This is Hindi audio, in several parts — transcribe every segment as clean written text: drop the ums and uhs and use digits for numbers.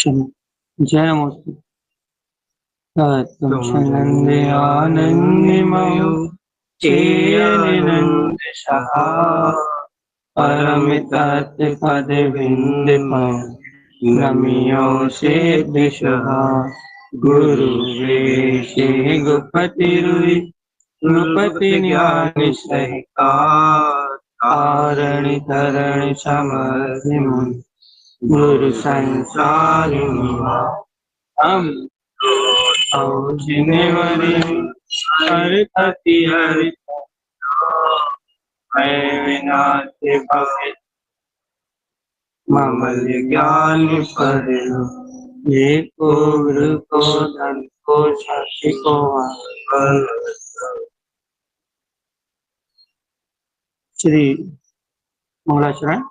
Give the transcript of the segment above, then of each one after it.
जय मूर्ति तुम नंद आनंदमयो निनंद सहा परमित पद विंद नमियो से दिशहा गुरु वेशे गुपति रुई नृपति ज्ञान सहिकार तारण तरण समधिम गुरु संसार हम जिनेवरी हरिपति हरि मैं विनाश भवे ममल ज्ञान पर ये को गुरु को धन को शक्ति को बल। श्री मंगलाचरण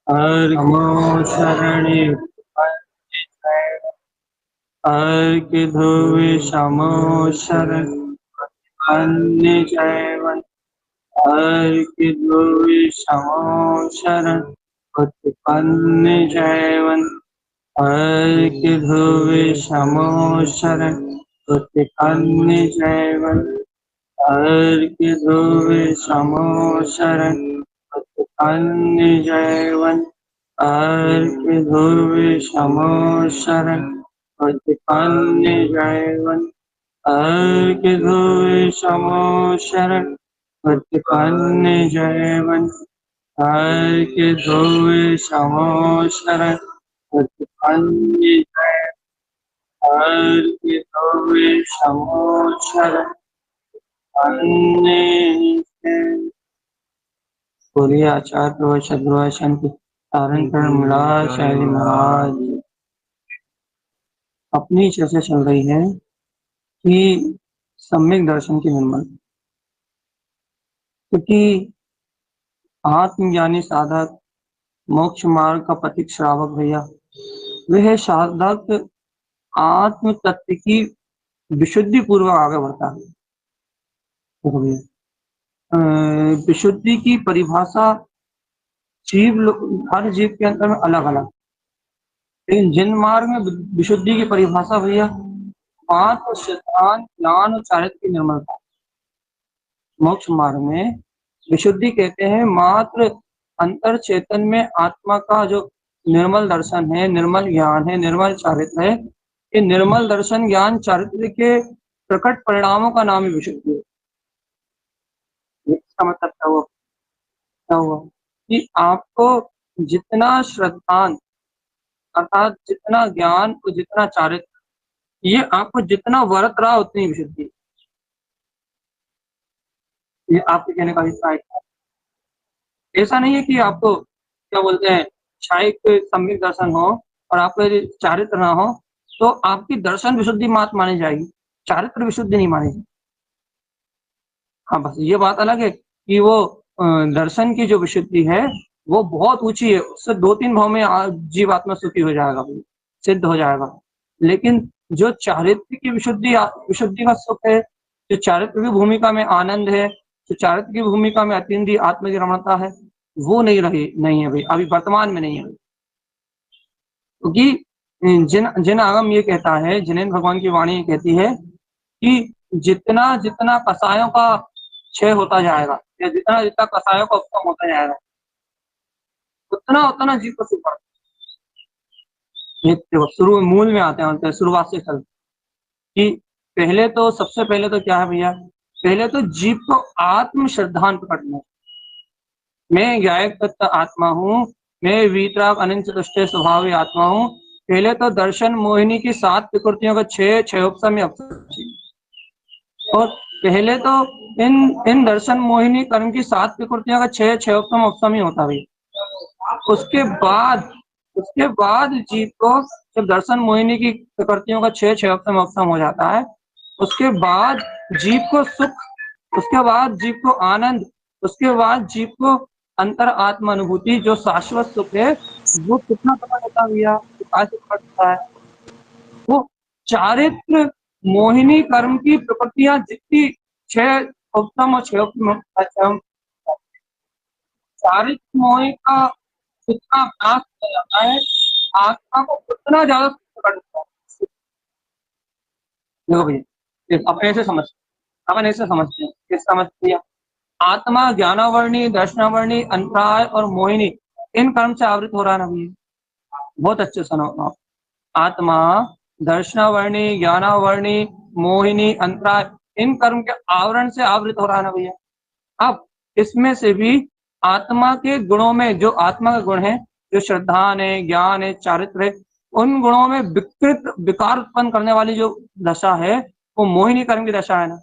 हर नमो शरण हर के ध्रुव समो शरण अन्य जयवन हर के ध्रुव समो शरण उत्पन्न जयवन हर के ध्रुव समो शरण उत्पन्न जयवन हर के ध्रुव समो शरण उत्पन्न जयवन हर के ध्रुव समो शरण उत्पन्न जयवन हर के ध्रुव समो शरण उत्पन्न जयवन हर के ध्रुव समो शरण उत्पन्न जय हर के ध्रुव समो शरण बोलिए आचार्य शांति तारण मिला शैली महाराज। अपनी चर्चा चल रही है कि सम्यक दर्शन की निर्मल, क्योंकि आत्मज्ञानी साधक मोक्ष मार्ग का पथिक श्रावक भैया वह साधक आत्म तत्व की विशुद्धि पूर्वक आगे बढ़ता है। विशुद्धि की परिभाषा हर जीव के अंदर में अलग अलग, लेकिन जिन मार्ग में विशुद्धि की परिभाषा भैया मात्र सिद्धांत ज्ञान और चारित्र की निर्मलता। मोक्ष मार्ग में विशुद्धि कहते हैं मात्र अंतर चेतन में आत्मा का जो निर्मल दर्शन है, निर्मल ज्ञान है, निर्मल चारित्र है। ये निर्मल दर्शन ज्ञान चारित्र के प्रकट परिणामों का नाम ही विशुद्धि है। इसका मतलब क्या हुआ कि आपको जितना श्रद्धांत अर्थात जितना ज्ञान और जितना चारित्र ये आपको जितना वर्त रहा उतनी विशुद्धि। ये आपके कहने का हिस्सा है। ऐसा नहीं है कि आपको क्या बोलते हैं शायद सम्यक दर्शन हो और आपको चारित्र ना हो तो आपकी दर्शन विशुद्धि मात्र मानी जाएगी, चारित्र विशुद्धि नहीं मानी जाएगी। हाँ, बस ये बात अलग है कि वो दर्शन की जो विशुद्धि है वो बहुत ऊंची है, उससे 2-3 भाव में जीव आत्मा सुखी हो जाएगा, सिद्ध हो जाएगा। लेकिन जो चारित्र की विशुद्धि का सुख है, जो चारित्र की भूमिका में आनंद है, जो चारित्र की भूमिका में अतीन्द्रिय आत्म की रमणता है, वो नहीं है भाई, अभी वर्तमान में नहीं है। क्योंकि जिन आगम ये कहता है, जिनेन्द्र भगवान की वाणी कहती है कि जितना जितना कसायों का क्षय होता जाएगा या जितना जितना कसायों का उपकम होता जाएगा उतना उतना जीव को सुख बढ़ता है। शुरू मूल में आते हैं, शुरुआत से चल कि पहले तो सबसे पहले तो क्या है भैया, पहले तो जीव को आत्म श्रद्धांत करना। मैं गायक तत्व आत्मा हूँ, मैं वीतराग अनंत चतुष्टय स्वभावी आत्मा हूँ। पहले तो दर्शन मोहिनी की 7 विकृतियों का 6 उपसम और पहले तो इन दर्शन मोहिनी कर्म की 7 विकृतियों का 6 उपसम ही होता भाई। उसके बाद जीव को जब दर्शन मोहिनी की प्रकृतियों का 6 उपसम हो जाता है, उसके बाद जीव को सुख, उसके बाद जीव को आनंद, उसके बाद जीव को अंतर आत्म अनुभूति जो शाश्वत सुख है वो कितना पता होता भैया, है वो चारित्र मोहिनी कर्म की प्रकृतियां जितनी 6 उपसम और 6 उपसम चारित्र मोहिनी का जितना नाश किया जाता है, आत्मा को इतना ज्यादा प्रकट होता है। देखो भैया, अपन ऐसे समझते हैं, किस समझते हैं? आत्मा ज्ञानावर्णी, दर्शनावर्णी, अंतराय और मोहिनी इन कर्म से आवृत हो रहा है ना भैया। बहुत अच्छे सुनो आप। आत्मा दर्शनावर्णी, ज्ञानावर्णी, मोहिनी, अंतराय इन कर्म के आवरण से आवृत हो रहा है ना भैया। अब इसमें से भी आत्मा के गुणों में, जो आत्मा का गुण है, जो श्रद्धा है, ज्ञान है, चारित्र है, उन गुणों में विकृत विकार उत्पन्न करने वाली जो दशा है वो मोहिनी कर्म की दशा है ना।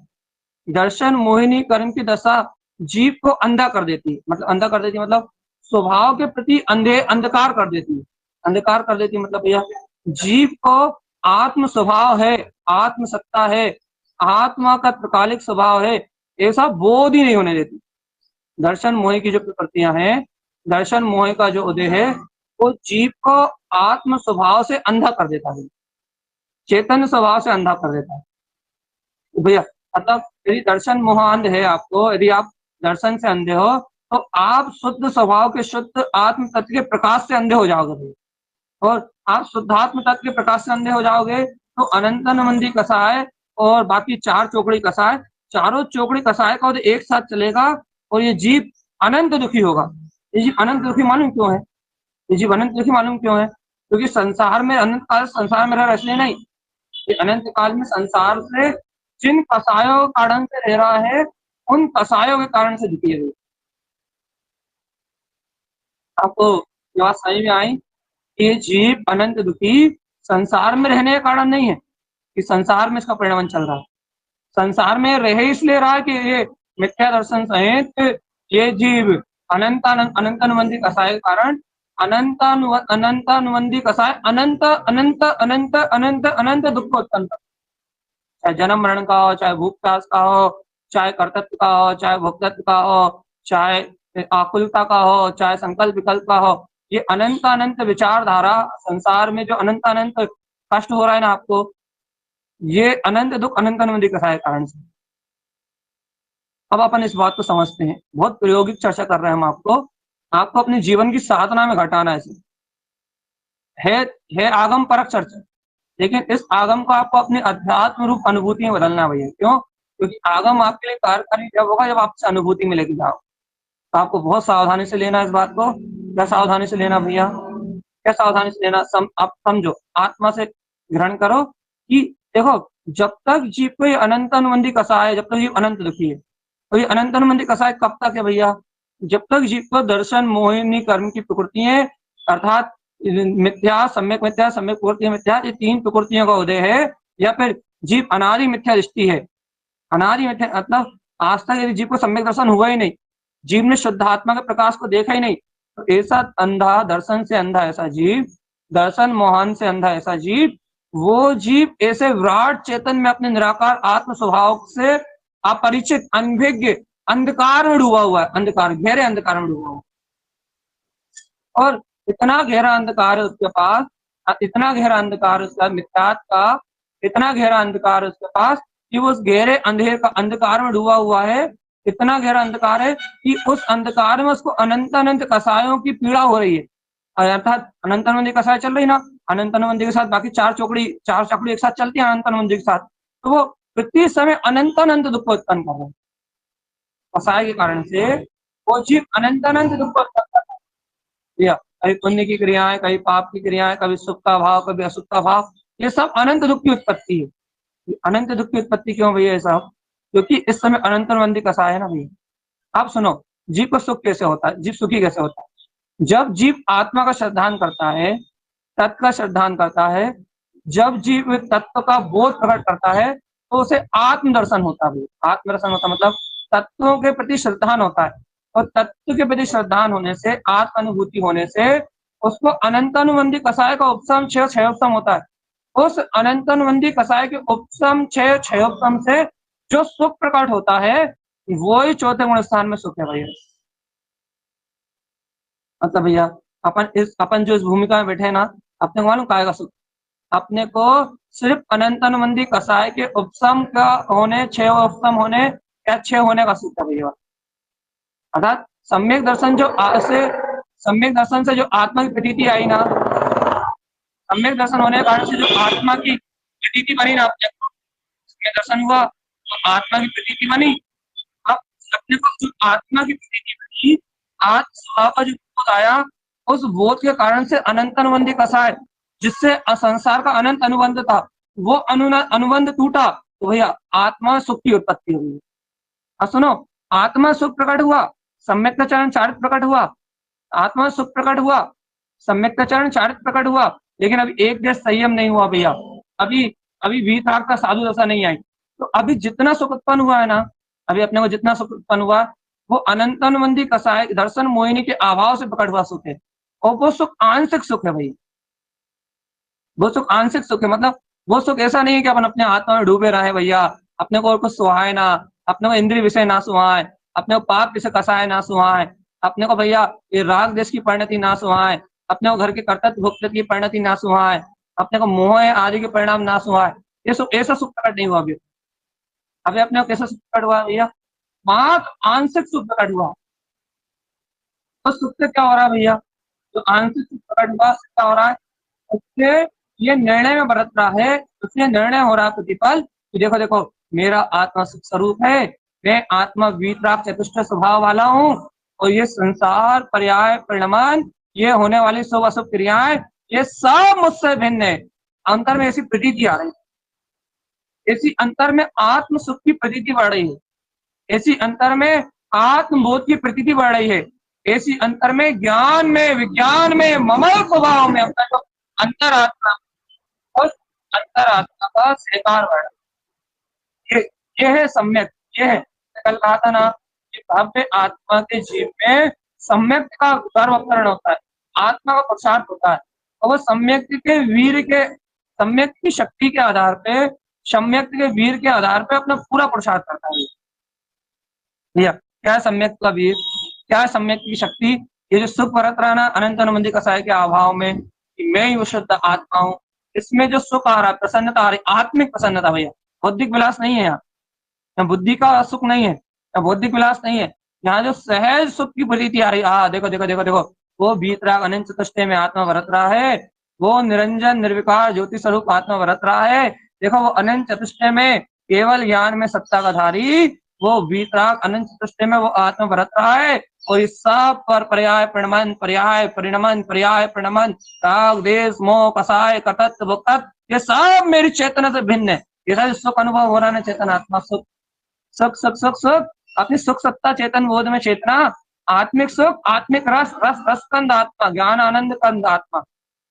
दर्शन मोहिनी कर्म की दशा जीव को अंधा कर देती है, मतलब अंधा कर देती है मतलब स्वभाव के प्रति अंधकार कर देती है। अंधकार कर देती है मतलब भैया जीव को आत्म स्वभाव है, आत्म सत्ता है, आत्मा का त्रिकालिक स्वभाव है, ऐसा बोध ही नहीं होने देती। दर्शन मोह की जो प्रकृतियां हैं, दर्शन मोह का जो उदय है वो जीव को आत्म स्वभाव से अंधा कर देता है, चेतन स्वभाव से अंधा कर देता है भैया। मतलब यदि दर्शन मोह अंध है आपको, यदि आप दर्शन से अंधे हो तो आप शुद्ध स्वभाव के शुद्ध आत्म तत्व के प्रकाश से अंधे हो जाओगे भैया। और आप शुद्धात्म तत्व के प्रकाश से अंधे हो जाओगे तो अनंत अनुबंधी कसाय और बाकी चार चौकड़ी कसाय, चारों चौकड़ी कसाय का एक साथ चलेगा और ये जीव अनंत दुखी होगा। ये जीव अनंत दुखी मालूम क्यों है? ये जीव अनंत दुखी मालूम क्यों है? क्योंकि संसार में अनंत काल संसार में रह इसलिए नहीं, ये अनंत काल में संसार से जिन कसायों के कारण से रह रहा है उन कसायों के कारण से दुखी है। आपको ये बात समझ में आई? ये जीव अनंत दुखी संसार में रहने के कारण नहीं है कि संसार में इसका परिणाम चल रहा है। संसार में रह इसलिए रहा है कि ये मिथ्या दर्शन सहित ये जीव अनंत अनुबंधी कसाय के कारण अनंत अनुबंधी कसाय अनंत अनंत अनंत अनंत अनंत दुख को उत्पन्न करता है। चाहे जन्म मरण का हो, चाहे भूख प्यास का हो, चाहे कर्तव्य का हो, चाहे भोक्तत्व का हो, चाहे आकुलता का हो, चाहे संकल्प विकल्प का हो, ये अनंत अनंत विचारधारा संसार में जो अनंत अनंत कष्ट हो रहा है ना आपको, ये अनंत दुख अनंत अनुबंधी कसाय कारण से। अब अपन इस बात को समझते हैं, बहुत प्रायोगिक चर्चा कर रहे हैं हम आपको अपने जीवन की साधना में घटाना है आगम परक चर्चा, लेकिन इस आगम को आपको अपने अध्यात्म रूप अनुभूति में बदलना भैया। क्यों? क्योंकि आगम आपके लिए कार्यकारी जब होगा जब आपसे अनुभूति में लेके जाओ। तो आपको बहुत सावधानी से लेना इस बात को। क्या सावधानी से लेना भैया? क्या सावधानी से लेना? आप समझो, आत्मा से ग्रहण करो कि देखो जब तक जीव को ये अनंत अनुबंधी कसाय है, जब तक जीव अनंत दुखी है। तो ये अनंत अनुबंधी कसाय कब तक है भैया? जब तक जीव को दर्शन मोहिनी कर्म की प्रकृति है, अर्थात मिथ्या, सम्यक प्रकृति मिथ्या, ये तीन प्रकृतियों का उदय है, या फिर जीव अनादि मिथ्या दृष्टि है। अनादि मिथ्या मतलब आज तक यदि जीव को सम्यक दर्शन हुआ ही नहीं, जीव ने शुद्ध आत्मा के प्रकाश को देखा ही नहीं, तो ऐसा अंधा, दर्शन से अंधा ऐसा जीव, दर्शन मोहन से अंधा ऐसा जीव, वो जीव ऐसे विराट चेतन में अपने निराकार आत्म स्वभाव से अपरिचित, अनभिज्ञ अंधकार में डूबा हुआ है, अंधकार, गहरे अंधकार में डूबा हुआ है। और इतना गहरा अंधकार है उसके पास, इतना गहरा अंधकार उसका मिथ्यात का, इतना गहरा अंधकार है उसके पास कि वो उस गहरे अंधेर का अंधकार में डूबा हुआ है। इतना गहरा अंधकार है कि उस अंधकार में उसको अनंत अनंत कसायों की पीड़ा हो रही है, अर्थात अनंत अनुबंधी कसाय चल रही ना, अनंत अनुबंधी के साथ बाकी चार चौकड़ी एक साथ चलती है अनंत अनुबंधी के साथ, तो वो प्रति समय अनंत अनंत दुख उत्पन्न कर रहे हैं कसाय के कारण से। वो जीव अनंत अनंत दुख उत्पन्न कर रहा है, कभी पुण्य की क्रियाएं, कभी पाप की क्रियाएं, कभी सुख का भाव, कभी असुख का भाव, ये सब अनंत दुख की उत्पत्ति है। अनंत दुख की उत्पत्ति क्यों भैया ऐसा? क्योंकि इस समय अनंत अनुबंधी कसाय है ना भैया। आप सुनो, जीव को सुख कैसे होता है, जीव सुखी कैसे होता है? जब जीव आत्मा का श्रद्धान करता है, तत्व का श्रद्धान करता है, जब जीव तत्व का बोध प्रकट करता है तो उसे आत्मदर्शन होता है। आत्मदर्शन होता मतलब तत्वों के प्रति श्रद्धान होता है, और तत्व के प्रति श्रद्धान होने से, आत्म अनुभूति होने से उसको अनंत अनुबंधी कसाय का उपशम क्षयोपशम होता है। उस अनंत अनुबंधी कसाय के उपशम क्षयोपशम से जो सुख प्रकट होता है वो ही चौथे गुण स्थान में सुख है भैया। मतलब भैया अपन जो इस भूमिका में बैठे हैं ना, अपने को मालूम काहेगा सुख? अपने को सिर्फ अनंत अनुबंधी कसाय के उपशम का होने, क्षय उपशम होने या क्षय होने का सुख है भैया। अर्थात सम्यक दर्शन से जो आत्मा की प्रतीति आई ना, सम्यक दर्शन होने के कारण से जो आत्मा की प्रतीति बनी ना, आपने सम्यक दर्शन हुआ तो आत्मा की प्रतीति बनी। अब अपने को जो आत्मा की प्रतीति बनी, आज स्वभाव का जो बोध आया, उस बोध के कारण से अनंत अनुबंधी कसाय, जिससे संसार का अनंत अनुबंध था, वो अनुबंध टूटा, तो भैया आत्मा सुख की उत्पत्ति हुई। अब सुनो, आत्मा सुख प्रकट हुआ, सम्यक चरण चारित्र प्रकट हुआ, आत्मा सुख प्रकट हुआ, सम्यक चरण चारित्र प्रकट हुआ, लेकिन अभी एक देश संयम नहीं हुआ भैया। अभी अभी वीतराग का साधु दशा नहीं आई। तो अभी जितना सुख उत्पन्न हुआ है ना, अभी अपने को जितना सुख उत्पन्न हुआ, वो अनंतानुबंधी कसाय दर्शन मोहिनी के अभाव से प्रकट हुआ सुख है, और वो सुख आंशिक सुख है भैया। वो सुख आंशिक सुख है, मतलब वो सुख ऐसा नहीं है कि अपन अपने आत्मा में डूबे रहे भैया, अपने को और कुछ सुहाए ना, अपने को इंद्रिय विषय ना सुहाए, अपने को पाप विषय कसाय ना सुहाए, अपने को भैया ये राग देश की परिणति ना सुहाए, अपने को घर के कर्तव्य भुक्त की परिणति ना सुहाए, अपने को मोह आदि के परिणाम ना सुहाए। ये सुख, ऐसा सुख प्रकट नहीं हुआ अभी। अभी अपने को कैसा सुख प्रकट हुआ भैया? मात्र आंशिक सुख प्रकट हुआ। तो सुख से क्या हो रहा है भैया? जो आंशिक सुख प्रकट हुआ क्या हो रहा है? उससे ये निर्णय में बरत रहा है, उससे निर्णय हो रहा है प्रतिपल कि देखो देखो मेरा आत्मा सुख स्वरूप है, मैं आत्मा वीतराग चतुष्ट स्वभाव वाला हूँ, और ये संसार पर्याय परिणमान, ये होने वाली शुभ अशुभ क्रियाएं, ये सब मुझसे भिन्न है। अंतर में ऐसी प्रतीति आ रही है, ऐसी अंतर में आत्म सुख की प्रतीति बढ़ रही है, ऐसी अंतर में आत्मबोध की प्रतीति बढ़ रही है, ऐसी अंतर में ज्ञान में विज्ञान में ममल स्वभाव में अपना जो अंतरात्मा और अंतरात्मा का स्वीकार बढ़ रहा है। ये है सम्यक। ये है, कल कहा था ना कि भव्य आत्मा के जीव में सम्यक का गर्वकरण होता है, आत्मा का पुरुषार्थ होता है, और वो सम्यक के वीर के, सम्यक की शक्ति के आधार पे, सम्यक के वीर के आधार पे अपना पूरा पुरुषार्थ करता है भैया। क्या है सम्यक का वीर, क्या है सम्यक की शक्ति? ये जो सुख भरत रहना अनंत अनुबंधी कसाय के अभाव में कि मैं ही वो शुद्ध आत्मा हूँ, इसमें जो सुख आ रहा है, प्रसन्नता आ रही, आत्मिक प्रसन्नता भैया, बौद्धिक विलास नहीं है यहाँ बुद्धि का सुख नहीं है, बौद्धिक विलास नहीं है, यहाँ जो सहज सुख की प्रतीति आ रही है। देखो देखो देखो देखो, वो वीतराग अनंत चतुष्टय में आत्मा बरत रहा है, वो निरंजन निर्विकार ज्योति स्वरूप आत्मा बरत रहा है। देखो वो अनंत चतुष्टय में केवल ज्ञान में सत्ता का धारी, वो वीतराग अनंत चतुष्टय में वो आत्मा बरत रहा है, और इस सब पर पर्याय परिणमन पर्याय परिणमन पर्याय परिणमन राग देश मोह कसाय कर्तव्य भुक्त, ये सब मेरी चेतना से भिन्न है। ये सब सुख अनुभव हो रहा है चेतन आत्मा सुख, सुख सुख सुख सुख, अपनी सुख सत्ता चेतन बोध में चेतना, आत्मिक सुख, आत्मिक रस, रस रसकंद आत्मा, ज्ञान आनंद कंद आत्मा,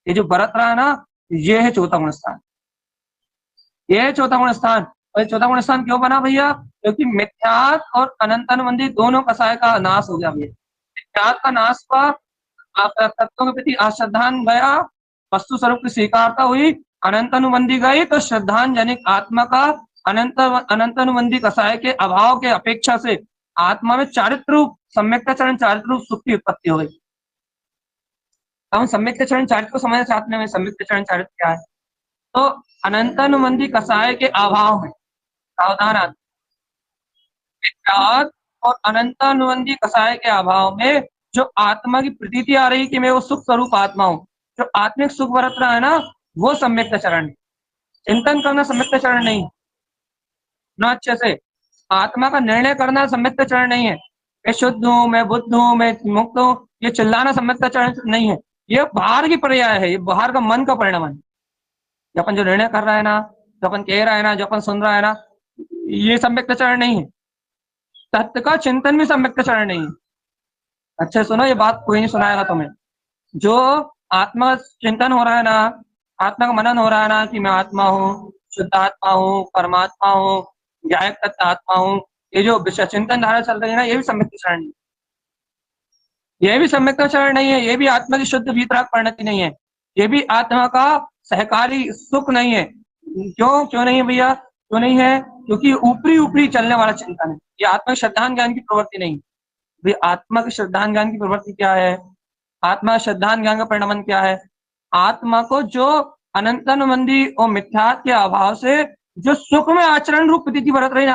ये जो बरत रहा है ना, ये है चौथा गुण स्थान, ये है चौथा गुण स्थान। और चौथा गुण स्थान क्यों बना भैया? क्योंकि मिथ्यात और अनंत अनुबंधी दोनों कसाय का नाश हो गया भैया। मिथ्यात का नाश हुआ, तत्वों के प्रति अश्रद्धान गया, वस्तु स्वरूप की स्वीकारता हुई, अनंत अनुबंधी गई, तो श्रद्धांजनिक आत्मा का अनंत अनुबंधी कसाय के अभाव के अपेक्षा से आत्मा में चारित्र रूप सम्यक्ता चरण चारित्र रूप सुख की उत्पत्ति हो गई। हम सम्यक्ता चरण चारित्र को समझना चाहते हैं, सम्यक्ता चरण चारित्र क्या है? तो अनंत अनुबंधी कसाय के अभाव में सावधान और अनंत अनुबंधी कसाय के अभाव में जो आत्मा की प्रतीति आ रही कि मैं वो सुख स्वरूप आत्मा हूँ, जो आत्मिक सुख बरत रहा है ना, वो सम्यक्ता चरण। चिंतन करना सम्यक्ता चरण नहीं ना, अच्छे से आत्मा का निर्णय करना सम्यक्ता चरण नहीं है। मैं शुद्ध हूँ, मैं बुद्ध हूँ, मैं मुक्त हूँ, ये चिल्लाना सम्यक्ता चरण नहीं है। ये बाहर की पर्याय है, ये बाहर का मन का परिणाम है। अपन जो निर्णय कर रहा है ना, जो अपन कह रहा है ना, जो अपन सुन रहा है ना, ये सम्यक्ता चरण नहीं है। तत्व का चिंतन भी सम्यक्ता चरण नहीं है। अच्छा सुनो, ये बात कोई नहीं सुनाएगा तुम्हें। जो आत्मा चिंतन हो रहा है ना, आत्मा का मनन हो रहा है ना कि मैं आत्मा हूँ, शुद्ध आत्मा हूँ, परमात्मा हूँ, ज्ञायक तत्व आत्मा हूँ, ये जो विषय चिंतन धारा चल रही है ना, ये भी सम्यक्ता चरण नहीं, ये भी सम्यक्ता चरण नहीं है। ये भी आत्मा की शुद्ध वीतराग परिणति नहीं है, ये भी आत्मा का सहकारी सुख नहीं है। क्यों नहीं है भैया? क्यों नहीं है? क्योंकि ऊपरी ऊपरी चलने वाला चिंतन है। ये आत्मा श्रद्धान ज्ञान की प्रवृत्ति नहीं। भाई आत्मा की श्रद्धान ज्ञान की प्रवृत्ति क्या है? आत्मा श्रद्धान ज्ञान का परिणमन क्या है? आत्मा को जो अनंतानुबंधी और मिथ्यात के अभाव से जो सुख में आचरण रूप प्रतीति बरत रही है,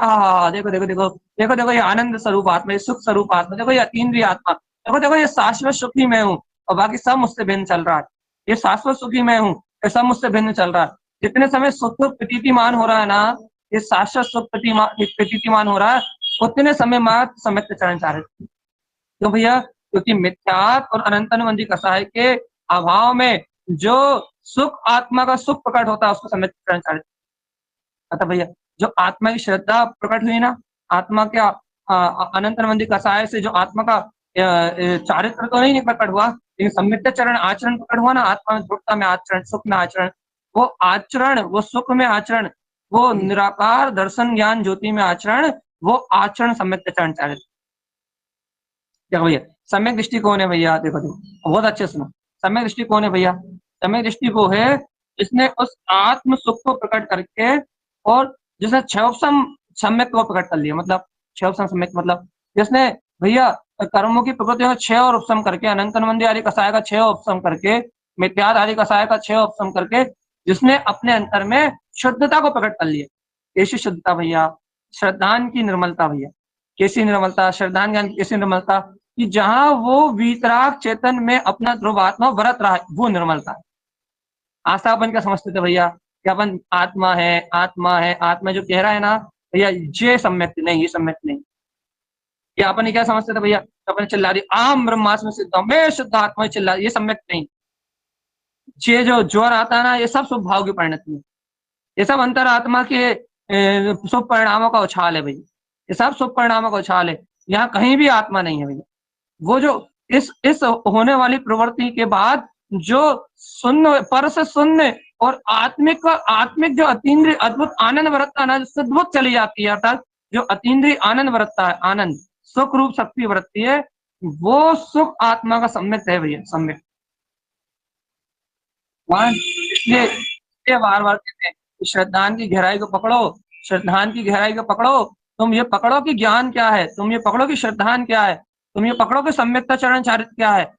देखो देखो देखो देखो देखो, ये आनंद स्वरूप आत्मा, ये सुख स्वरूप आत्मा, देखो ये अतीन्द्रिय आत्मा, देखो देखो ये शाश्वत सुखी मैं हूँ और बाकी सब मुझसे भिन्न चल रहा है, ये शाश्वत सुखी मैं हूँ, ये सब मुझसे भिन्न चल रहा है। जितने समय सुख प्रतीतिमान हो रहा है ना, ये शाश्वत सुख प्रतीतिमान हो रहा है, उतने समय मात्र सम्यक चरण चारित। क्यों भैया? क्योंकि मिथ्यात्व और अनंतानुबंधी कसाय के अभाव में जो सुख, आत्मा का सुख प्रकट होता है, उसको सम्यक चरण चारित। अतः भैया जो आत्मा की श्रद्धा प्रकट हुई ना, आत्मा क्या अनंतानुबंधी कसाय से जो आत्मा का चारित्र तो नहीं प्रकट हुआ, लेकिन सम्यक चरण आचरण प्रकट हुआ ना, आत्मा में दृढ़ता में आचरण, सुख में आचरण, वो आचरण, वो सुख में आचरण, वो निराकार दर्शन ज्ञान ज्योति में आचरण, वो आचरण सम्यक चरण चारित्र। क्या भैया? सम्यक दृष्टि कौन है भैया? देखो देखो बहुत अच्छे सुनो। सम्यक दृष्टि कौन है भैया? सम्यक दृष्टि वो है जिसने उस आत्म सुख को प्रकट करके और जिसने क्षयोपम सम्यक को प्रकट कर लिया। मतलब क्षयोपम सम्यक मतलब जिसने भैया कर्मों की प्रकृति में क्षय और उपशम करके, अनंतानुबंधी आदि कसाय का क्षय और उपशम करके, मिथ्यात्व आदि कसाय का क्षय और उपशम करके, जिसने अपने अंतर में शुद्धता को प्रकट कर लिया। कैसी शुद्धता भैया? श्रद्धान की निर्मलता भैया। कैसी निर्मलता? श्रद्धान ज्ञान की कैसी निर्मलता? कि जहां वो वीतराग चेतन में अपना ध्रुव आत्मा बरत रहा है, वो निर्मलता है। आस्था अपन क्या समझते थे भैया? कि अपन आत्मा है, आत्मा है, आत्मा जो कह रहा है ना भैया, ये सम्यक नहीं, ये सम्यक नहीं। ये अपन क्या समझते थे भैया? अपन चिल्ला रही आम ब्रह्मास्मि सिद्धम, मैं शुद्ध आत्मा चिल्ला, ये सम्यक नहीं। ये जो ज्वर आता है ना, ये सब शुभ भाव की परिणति है। ये सब अंतर आत्मा के शुभ परिणामों का उछाल है भैया। ये सब शुभ परिणामों का उछाल है। यहाँ कहीं भी आत्मा नहीं है भैया। वो जो इस होने वाली प्रवृत्ति के बाद जो शून्य पर से शून्य और आत्मिक जो अतीन्द्रिय अद्भुत आनंद वरतता है ना, जो सद्भुत चली जाती है, अर्थात जो अतीन्द्रिय आनंद वरतता है, आनंद सुख रूप शक्ति वरतती है, वो सुख आत्मा का सम्यक है भैया, सम्यक। इसलिए बार बार कहते हैं कि श्रद्धान की गहराई को पकड़ो, श्रद्धान की गहराई को पकड़ो। तुम ये पकड़ो कि ज्ञान क्या है, तुम ये पकड़ो कि श्रद्धान क्या है, तुम ये पकड़ो कि सम्यकता चरण चारित्र क्या है।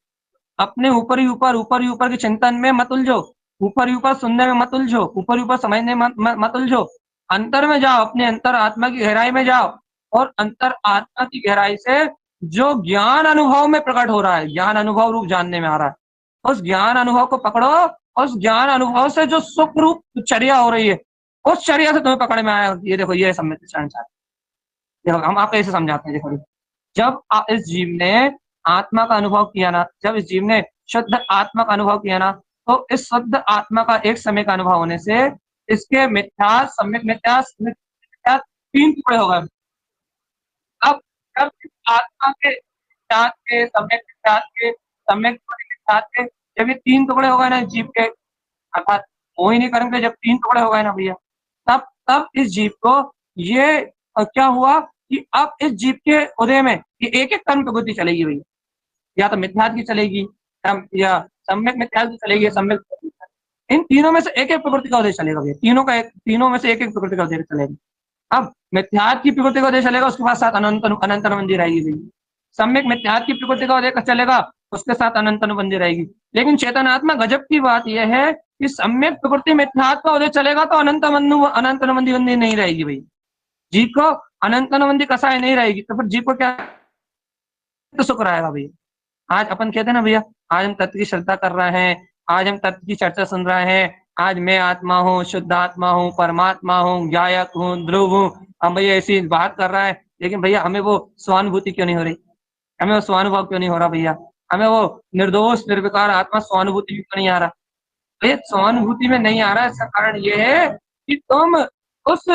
अपने ऊपर ही ऊपर के चिंतन में मत उलझो, ऊपर ही ऊपर सुनने में मत उलझो, ऊपर ही ऊपर समझने में मत उलझो। अंतर में जाओ, अपने अंतर आत्मा की गहराई में जाओ, और अंतर आत्मा की गहराई से जो ज्ञान अनुभव में प्रकट हो रहा है, ज्ञान अनुभव रूप जानने में आ रहा है, उस ज्ञान अनुभव को पकड़ो। उस ज्ञान अनुभव से जो सुख रूप चर्या हो रही है, उस चर्या से तुम्हें पकड़ में आया। ये देखो, ये सम्यक चरण चारित्र। देखो हम आपको ऐसे समझाते हैं। देखो जब इस जीव ने आत्मा का अनुभव किया ना, जब इस जीव ने शुद्ध आत्मा का अनुभव किया ना, तो इस शुद्ध आत्मा का एक समय का अनुभव होने से इसके मिथ्या सम्यक मिथ्या तीन टुकड़े हो गए। अब जब इस आत्मा के मिथ्यात के सम्यक मिथ्यात के सम्यक मिथ्यात के जब ये तीन टुकड़े हो गए ना जीव के, अर्थात वो ही नहीं करेंगे, जब तीन टुकड़े हो गए ना भैया, तब तब इस जीव को ये क्या हुआ कि अब इस जीव के उदय में ये एक एक कर्म प्रवृत्ति चलेगी भैया। या तो मिथ्यात्व की चलेगी, या सम्यक मिथ्यात्व की चलेगी, सम्यक। इन तीनों में से एक एक प्रवृत्ति का उदय चलेगा भैया। तीनों में से एक एक प्रवृत्ति का उदय चलेगा। अब मिथ्यात्व की प्रवृत्ति का उदय चलेगा, उसके बाद साथ अनंत अनुबंधी रहेगी भैया। सम्यक मिथ्यात्व की प्रवृत्ति का उदय चलेगा, उसके साथ अनंत अनुबंधी रहेगी। लेकिन चेतनात्मा गजब की बात यह है कि सम्यक प्रवृत्ति मिथ्यात्व का उदय चलेगा तो अनंत अनुबंधी नहीं रहेगी भैया। जीव को अनंत अनुबंधी कसाय नहीं रहेगी, तो फिर जीव को क्या तो सुख रहेगा भैया। आज अपन कहते हैं ना भैया, आज हम तत्व की श्रद्धा कर रहे हैं, आज हम तत्व की चर्चा सुन रहे हैं, आज मैं आत्मा हूँ, शुद्ध आत्मा हूँ, परमात्मा हूँ, गायक हूँ, ध्रुव हूँ, हम भैया ऐसी बात कर रहे हैं। लेकिन भैया हमें वो स्वानुभूति क्यों नहीं हो रही? हमें वो स्वानुभव क्यों नहीं हो रहा भैया? हमें वो निर्दोष निर्विकार आत्मा स्वानुभूति क्यों नहीं आ रहा? भैया स्वानुभूति में नहीं आ रहा है, इसका कारण ये है कि तुम उस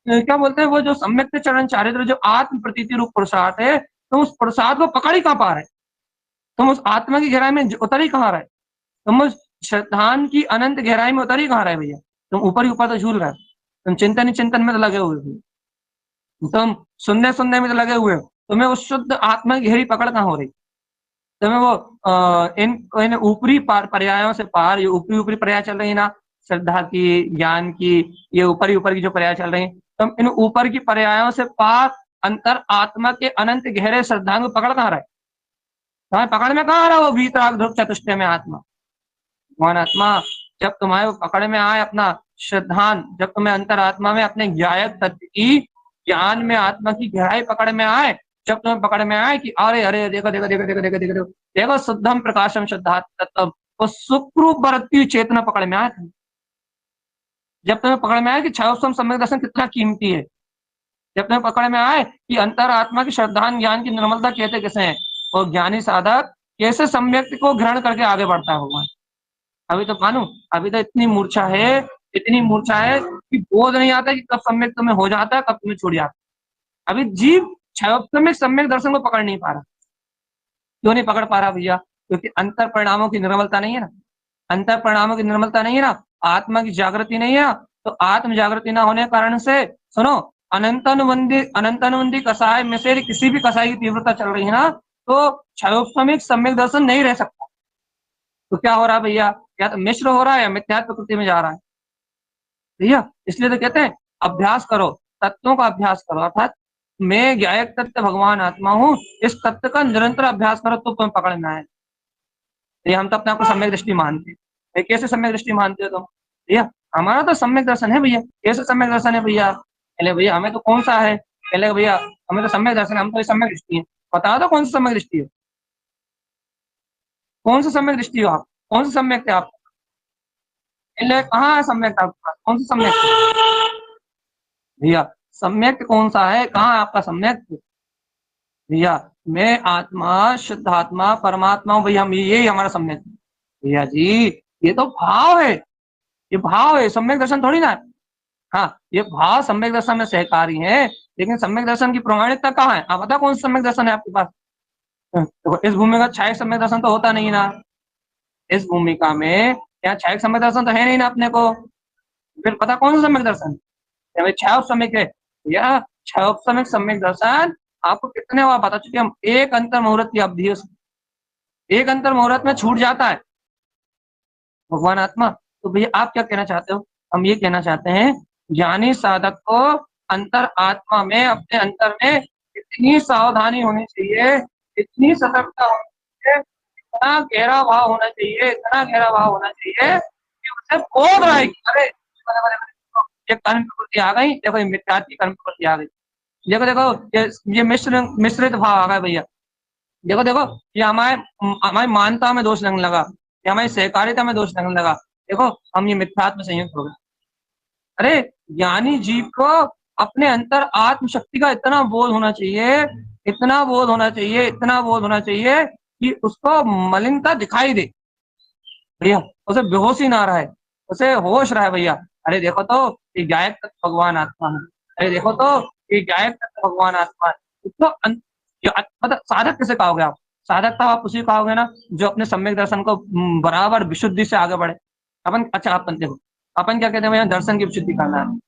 क्या बोलते हैं, वो जो सम्यक चरण चारित्र, जो आत्म प्रतीति रूप पुरुषार्थ है, तुम उस पुरुषार्थ को पकड़ ही कहाँ पा रहे? तुम उस आत्मा की गहराई में उतर ही कहाँ रहे? तुम उस श्रद्धान की अनंत गहराई में उतर ही कहाँ रहे भैया? तुम ऊपर ही ऊपर तो झूल रहे, तुम चिंतन ही चिंतन में तो लगे हुए हो, तुम सुनने सुनने में तो लगे हुए हो, तुम्हें उस शुद्ध आत्मा की गहरी पकड़ कहाँ हो रही? तुम्हें वो इन ऊपरी पर्यायों से पार, ये ऊपरी पर्याय चल रही है ना, श्रद्धा की, ज्ञान की, ये ऊपर की जो पर्याय चल रही है, तुम इन ऊपर की पर्यायों से पार अंतर आत्मा के अनंत गहरे श्रद्धा को पकड़ कहाँ रहे? तुम्हारे पकड़ में कहाँ रहा वो वीतराग ध्रुव चतुष्टय में आत्मा? भगवान आत्मा जब तुम्हारे वो पकड़ में आए, अपना श्रद्धान, जब तुम्हें अंतर आत्मा में अपने ज्ञायक तत्व की, ज्ञान में आत्मा की गहराई पकड़ में आए, जब तुम्हें पकड़ में आए कि अरे अरे देखो देखो देखो देखो देखो देखो देखो शुद्धम प्रकाशम शुद्धात्म तत्व, वो सुखरूप बरतती हुई चेतना पकड़ में आए थे। जब तुम्हें पकड़ में आए कि क्षयोत्तम सम्यक दर्शन कितना कीमती है, जब तुम्हें पकड़ में आए कि अंतरात्मा की श्रद्धान ज्ञान की निर्मलता कहते किसे हैं, और ज्ञानी साधक कैसे सम्यक को ग्रहण करके आगे बढ़ता है भगवान। अभी तो मानो, अभी तो इतनी मूर्छा है कि बोध नहीं आता कि कब सम्यक तुम्हें हो जाता है, कब तुम्हें छूट जाता है। अभी जीव क्षयोत्तम सम्यक दर्शन को पकड़ नहीं पा रहा। क्यों नहीं पकड़ पा रहा भैया? क्योंकि अंतर परिणामों की निर्मलता नहीं है ना, अंतर परिणामों की निर्मलता नहीं है ना, आत्मा की जागृति नहीं है ना। तो आत्म जागृति ना होने के कारण से सुनो, अनंतानुबंधी कसाय में से किसी भी कसाई की तीव्रता चल रही है ना, तो क्षयोत्तमिक सम्यक दर्शन नहीं रह सकता। तो क्या हो रहा है भैया? या तो मिश्र हो रहा है या मिथ्यात्व प्रकृति में जा रहा है भैया। इसलिए तो कहते हैं अभ्यास करो, तत्वों का अभ्यास करो, अर्थात मैं ज्ञायक तत्व भगवान आत्मा हूँ, इस तत्व का निरंतर अभ्यास करो तो तुम्हें पकड़ में आए। ये हम तो अपने आप को सम्यक दृष्टि मानते हैं। कैसे सम्यक दृष्टि मानते हो तुम? भैया हमारा तो सम्यक दर्शन है भैया। कैसे सम्यक दर्शन है भैया? पहले भैया हमें तो कौन सा है, पहले भैया हमें तो सम्यक दर्शन है, हम तो सम्यक दृष्टि है। बताओ तो कौन सी सम्यक दृष्टि है, कौन सा सम्यक दृष्टि हो आप, कौन सा सम्यक थे आप? पहले कहाँ है सम्यक आपके पास, कौन सा सम्यक भैया? सम्यक कौन सा है, कहाँ है आपका सम्यक भैया? मैं आत्मा, शुद्ध आत्मा, परमात्मा हूँ भैया, हम यही हमारा सम्यक भैया जी। ये तो भाव है, ये भाव है, सम्यक दर्शन थोड़ी ना है। हाँ, ये भाव सम्यक दर्शन में सहकारी है, लेकिन सम्यक दर्शन की प्रमाणिकता कहाँ है? आप बताओ कौन सा सम्यक दर्शन है आपके पास? तो इस भूमिका छायक सम्यक दर्शन तो होता नहीं ना, इस भूमिका में यहाँ छायक सम्यक दर्शन तो है नहीं ना अपने को। फिर पता कौन सा सम्यक दर्शन है? छाया सम्यक है या छायोपसमिक सम्यक दर्शन आपको कितने बार बता चुके हम, एक अंतर मुहूर्त की अवधि, एक अंतर मुहूर्त में छूट जाता है भगवान आत्मा। तो भैया आप क्या कहना चाहते हो? हम ये कहना चाहते हैं ज्ञानी साधक को अंतर आत्मा में, अपने अंतर में इतनी सावधानी होनी चाहिए, इतनी सतर्कता होनी चाहिए, इतना गहरा भाव होना चाहिए, इतना गहरा भाव होना चाहिए कि उसे बोध रहा है कि अरे ये कर्म प्रवृत्ति आ गई, देखो ये मिथ्यात्व की कर्म प्रवृत्ति आ गई, देखो देखो ये मिश्रित भाव आ गया भैया, देखो देखो ये हमारे हमारी मानता में दोष लगने लगा, ये हमारी सहकारिता में दोष लगने लगा, देखो हम ये मिथ्यात्व में संयुक्त हो गए। अरे ज्ञानी जीव को अपने अंतर आत्म शक्ति का इतना बोध होना चाहिए, इतना बोध होना चाहिए, इतना बोध होना चाहिए कि उसको मलिनता दिखाई दे भैया, उसे बेहोशी ना रहे, उसे होश रहे भैया। अरे देखो तो ये गायक तत्व भगवान आत्मा है, अरे देखो तो ये गायक तत्व भगवान आत्मा है। तो मतलब साधक किसे कहोगे आप? साधक तो आप उसी कहोगे ना जो अपने सम्यक दर्शन को बराबर विशुद्धि से आगे बढ़े। अपन अच्छा अपन देखो, अपन क्या कहते हैं भैया? दर्शन की विशुद्धि करना है।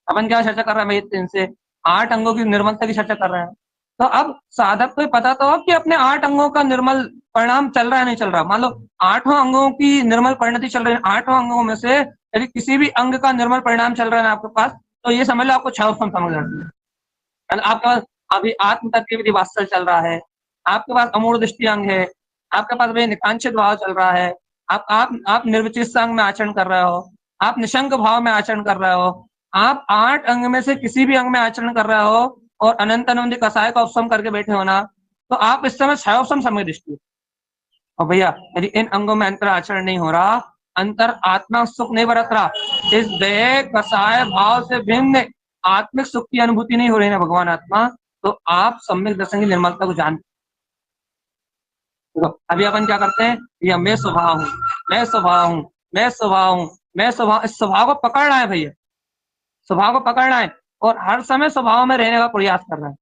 अपन क्या चर्चा कर रहे हैं भाई? इनसे 8 अंगों की निर्मलता की चर्चा कर रहे हैं। तो अब साधक को पता तो हो कि अपने 8 अंगों का निर्मल परिणाम चल रहा है नहीं चल रहा। मान लो 8 अंगों की निर्मल परिणति चल रही है, 8 अंगों में से यदि किसी भी अंग का निर्मल परिणाम चल रहा है ना आपके पास, तो ये समझ लो आपको 6 समझ रहा है। आपके पास अभी आत्म तत्व विधि वात्सल चल रहा है, आपके पास अमूढ़ दृष्टि अंग है, आपके पास भाई निकांक्षित भाव चल रहा है, आप निर्विचित अंग में आचरण कर रहे हो, आप निशंक भाव में आचरण कर रहे हो, आप 8 अंग में से किसी भी अंग में आचरण कर रहे हो और अनंत अनंत कसाय का उपसम करके बैठे हो ना, तो आप इस समय क्षयोपम समय दृष्टि। और भैया यदि इन अंगों में अंतर आचरण नहीं हो रहा, अंतर आत्मा सुख नहीं बरत रहा, इस देह कसाय भाव से भिन्न आत्मिक सुख की अनुभूति नहीं हो रही है भगवान आत्मा, तो आप सम्यक दर्शन की निर्मलता को जानते। तो अभी अपन क्या करते हैं? ये मैं स्वभाव हूँ, मैं स्वभाव हूँ, मैं स्वभाव हूँ, मैं स्वभाव, इस स्वभाव को पकड़ना है भैया, स्वभाव को पकड़ना है और हर समय स्वभाव में रहने का प्रयास कर रहा है,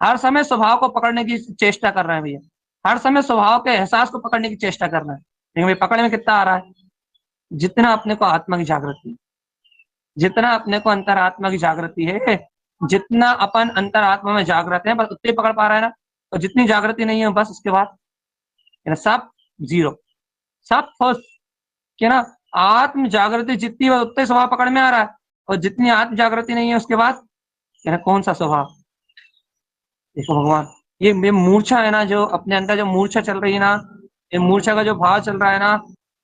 हर समय स्वभाव को पकड़ने की चेष्टा कर रहा है भैया, हर समय स्वभाव के एहसास को पकड़ने की चेष्टा कर रहा है। लेकिन भाई पकड़ने में कितना आ रहा है? जितना अपने को आत्मा की जागृति, जितना अपने को अंतरात्मा की जागृति है, जितना अपन अंतरात्मा में जागृत है बस उतनी पकड़ पा रहा है ना। और जितनी जागृति नहीं है बस उसके बाद सब जीरो, सब फर्स्ट क्या ना। आत्म जागृति जितनी है उतने स्वभाव पकड़ में आ रहा है, और जितनी आत्म जागृति नहीं है उसके बाद कौन सा स्वभाव? देखो भगवान, ये मूर्छा है ना, जो अपने अंदर जो मूर्छा चल रही है ना, ये मूर्छा का जो भाव चल रहा है ना,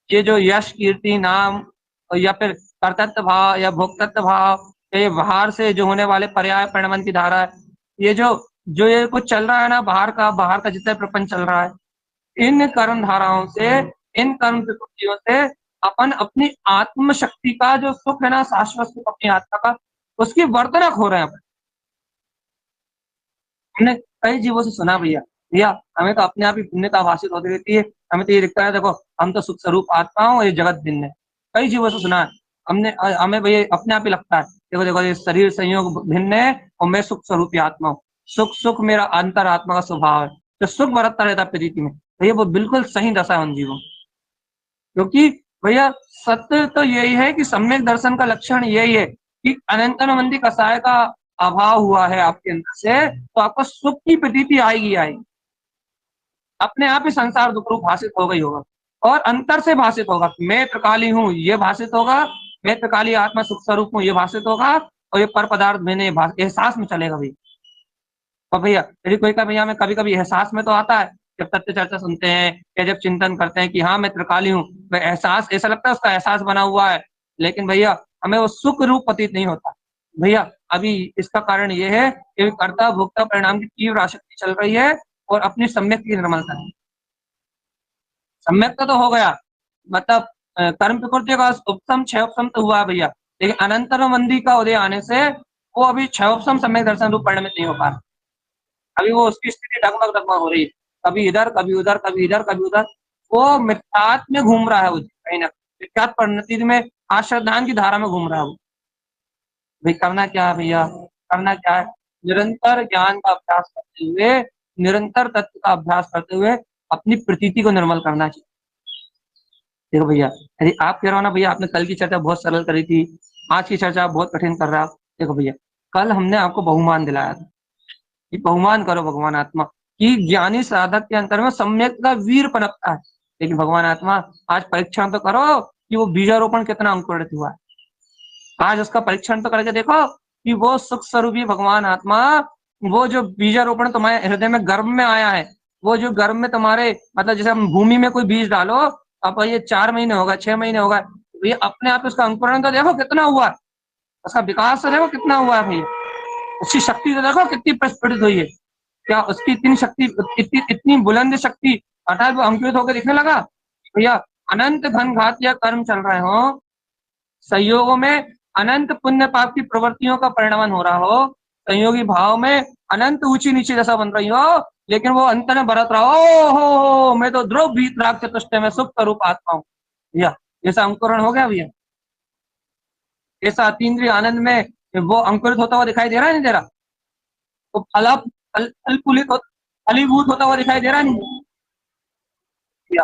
ये जो यश कीर्ति नाम या फिर कर्तृत्व भाव या भोक्तृत्व भाव, ये बाहर से जो होने वाले पर्याय परिणमन की धारा है, ये जो ये कुछ चल रहा है ना, बाहर का जितना प्रपंच चल रहा है, इन कर्म धाराओं से, इन कर्म प्रवृत्तियों से अपन अपनी आत्म शक्ति का जो सुख है ना, शाश्वत सुख अपनी आत्मा का, उसकी वर्तनक हो रहे हैं अपन। हमने कई जीवों से सुना भैया, भैया हमें तो अपने आप ही भिन्नता भाषित होती रहती है, हमें तो ये दिखता है देखो हम तो सुख स्वरूप आत्मा हूँ, ये जगत भिन्न है। कई जीवों से सुना है हमने, हमें भैया अपने आप ही लगता है देखो देखो ये शरीर संयोग भिन्न है और मैं सुख स्वरूप आत्मा हूँ, सुख सुख मेरा अंतर आत्मा का स्वभाव है, तो सुख बरतता रहता है प्रतीति में। भैया वो बिल्कुल सही दशा है उन जीवों, क्योंकि भैया सत्य तो यही है कि सम्यक दर्शन का लक्षण यही है कि अनंतनवंदी कसाय का अभाव हुआ है आपके अंदर से, तो आपको सुख की प्रतीति आएगी आएगी, अपने आप ही संसार दुख रूप भाषित हो गई होगा, और अंतर से भाषित होगा, मैं त्रिकाली हूँ ये भाषित होगा, मैं त्रिकाली आत्मा सुख स्वरूप हूँ ये भाषित होगा, और ये पर पदार्थ मैंने एहसास में चलेगा भैया। और भैया यदि कोई का भैया हमें कभी कभी एहसास में तो आता है, जब तथ्य चर्चा सुनते हैं या जब चिंतन करते हैं कि हाँ मैं त्रिकाली हूँ, वह एहसास ऐसा लगता है उसका एहसास बना हुआ है, लेकिन भैया हमें वो सुख रूप प्रतीत नहीं होता। भैया अभी इसका कारण ये है कि कर्ता भोक्ता परिणाम की तीव्र आसक्ति चल रही है और अपनी सम्यक की निर्मलता नहीं। सम्यक तो हो गया, मतलब कर्म प्रकृति का उपसम छह उपसम तो हुआ भैया, लेकिन अनंतर मंदी का उदय आने से वो अभी छह उपसम सम्यक दर्शन रूप परिणमित नहीं हो पा रहा। अभी वो उसकी स्थिति डगमग डगमग हो रही है, कभी इधर कभी उधर कभी इधर कभी उधर, वो मिथ्यात्व में घूम रहा है, वो कहीं ना मिथ्यात्व परिणति में आश्रदान की धारा में घूम रहा है वो। भाई करना क्या है भैया, करना क्या है, निरंतर ज्ञान का अभ्यास करते हुए, निरंतर तत्व का अभ्यास करते हुए अपनी प्रतीति को निर्मल करना चाहिए। देखो भैया यदि आप कह रहे हो ना भैया आपने कल की चर्चा बहुत सरल करी थी, आज की चर्चा बहुत कठिन कर रहा है, देखो भैया कल हमने आपको बहुमान दिलाया था कि बहुमान करो भगवान आत्मा कि ज्ञानी साधक के अंतर में सम्यक का वीर पनपता है, लेकिन भगवान आत्मा आज परीक्षण तो करो कि वो बीजारोपण कितना अंकुरित हुआ है। आज उसका परीक्षण तो करके देखो कि वो सुख स्वरूपी भगवान आत्मा, वो जो बीजारोपण तुम्हारे हृदय में गर्भ में आया है, वो जो गर्भ में तुम्हारे मतलब जैसे हम भूमि में कोई बीज डालो, अब ये 4 महीने होगा 6 महीने होगा, तो ये अपने आप उसका अंकुरण तो देखो कितना हुआ है, उसका विकास तो देखो कितना हुआ है भैया, उसकी शक्ति तो देखो कितनी प्रस्फुटित हुई है, क्या उसकी इतनी शक्ति, इतनी बुलंद शक्ति अर्थात वो अंकुरित होकर दिखने लगा। भैया अनंत घन घात या कर्म चल रहे हो, संयोगों में अनंत पुण्य पाप की प्रवृत्तियों का परिणमन हो रहा हो, संयोगी भाव में अनंत ऊंची नीची दशा बन रही हो, लेकिन वो अंत में बरत रहा हो मैं तो ध्रुव भीत राग चतुष्टय में सुख स्वरूप आत्मा हूँ। भैया ऐसा अंकुरण हो गया भैया, ऐसा अतीन्द्रिय आनंद में वो अंकुरित होता हुआ दिखाई दे रहा है नहीं दे रहा, तो फलीभूत होता हुआ दिखाई दे रहा नहीं भैया।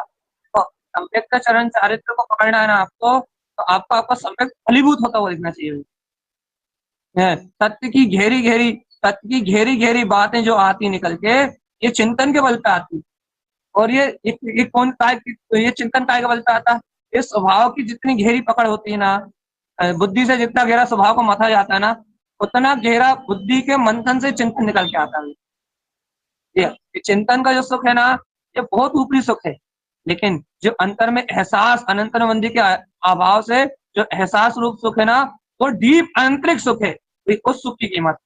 तो सम्यक का चरण चारित्र को पकड़ना है ना आपको, तो आपको आपका सम्यक फलीभूत होता हुआ दिखना चाहिए है। सत्य की घेरी घेरी बातें जो आती निकल के, ये चिंतन के बल पे आती, और ये कौन काय ये चिंतन काय के बल पे आता है, इस स्वभाव की जितनी गहरी पकड़ होती है ना, बुद्धि से जितना गहरा स्वभाव को मथा जाता है ना, उतना गहरा बुद्धि के मंथन से चिंतन निकल के आता है। ये चिंतन का जो सुख है ना, ये बहुत ऊपरी सुख है, लेकिन जो अंतर में एहसास अनंतर मंदी के अभाव से जो एहसास रूप सुख है ना, वो डीप आंतरिक सुख है। उस सुख की कीमत,